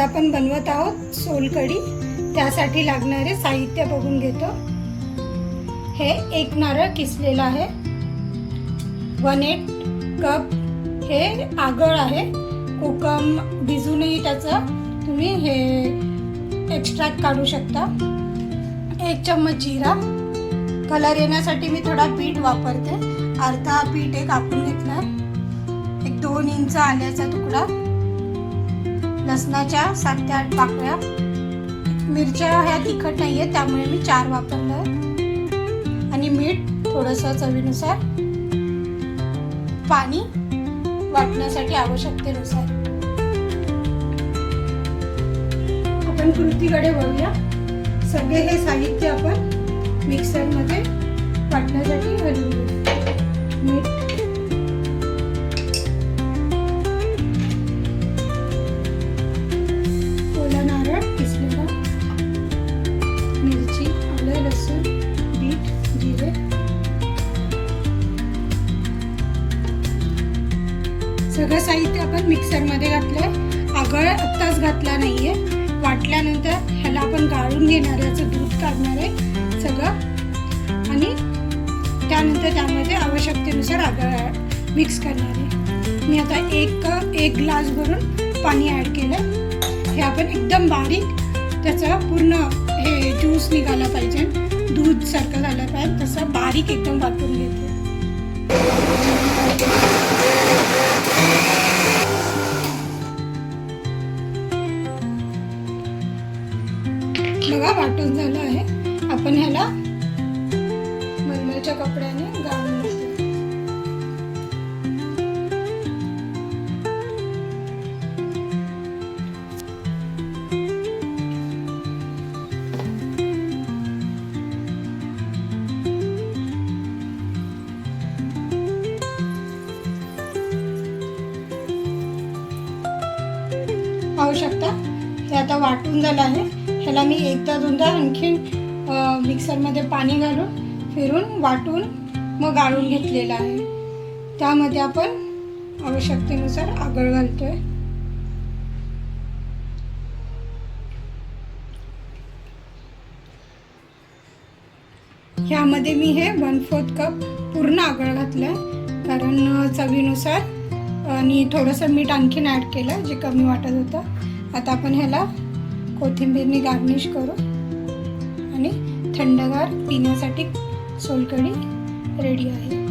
आपण बनवत आहोत सोलकढी. त्यासाठी लागणारे साहित्य बघून घेतो. हे 1 नारळ किसलेला आहे, 1/8 कप हे आगळ आहे. कोकम भिजूनही त्याचं तुम्ही हे एक्स्ट्रॅक्ट काढू शकता. 1 चम्मच जिरा. कलर येण्यासाठी मी थोडा पीठ वापरते. अर्धा पीठ एक कापून घेतला. 2 इंच आल्याचा तुकडा. लसणाच्या 7 ते 8 पाकळ्या. मिरच्या ह्या तिखट नाही आहे त्यामुळे मी 4 वापरल्या. आणि मीठ थोडंसं चवीनुसार. पाणी वाटण्यासाठी आवश्यकतेनुसार. आपण कृतीकडे वळूया. सगळे हे साहित्य आपण मिक्सरमध्ये वाटण्यासाठी घालून घेऊ. मीठ, ओला नारळ किसलेला, मिरची, आलं, लसूण, बीट, जिरे. सगळं साहित्य आपण मिक्सरमध्ये घातलंय. आगळ आत्ताच घातला नाहीये. वाटल्यानंतर ह्याला आपण गाळून घेणार, याचं दूध काढणार आहे सगळं. आणि त्यानंतर त्यामध्ये आवश्यकतेनुसार आगळ मिक्स करणार आहे. मी आता एक ग्लास भरून पाणी ॲड केलं. हे आपण एकदम बारीक त्याचं पूर्ण हे ज्यूस निघाला पाहिजे, दूध सारखं झालं पाहिजे तसं बारीक एकदम वाटून घेते. बघा वाटून झालं आहे. आपण ह्याला मलमलच्या कपड्याने गाळून घेतो. पाहू शकता हे आता वाटून झालं आहे. ह्याला मी एकदा दोनदा आणखीन मिक्सरमध्ये पाणी घालून फिरून वाटून मग गाळून घेतलेलं आहे. त्यामध्ये आपण आवश्यकतेनुसार आगळ घालतोय. ह्यामध्ये मी हे 1/4 कप पूर्ण आगळ घातलंय, कारण चवीनुसार. आणि थोडंसं मीठ आणखीन ॲड केलं जे कमी वाटत होतं. आता आपण ह्याला कोथिंबीरनी गार्निश करू आणि थंडगार पिण्यासाठी सोलकढी रेडी आहे.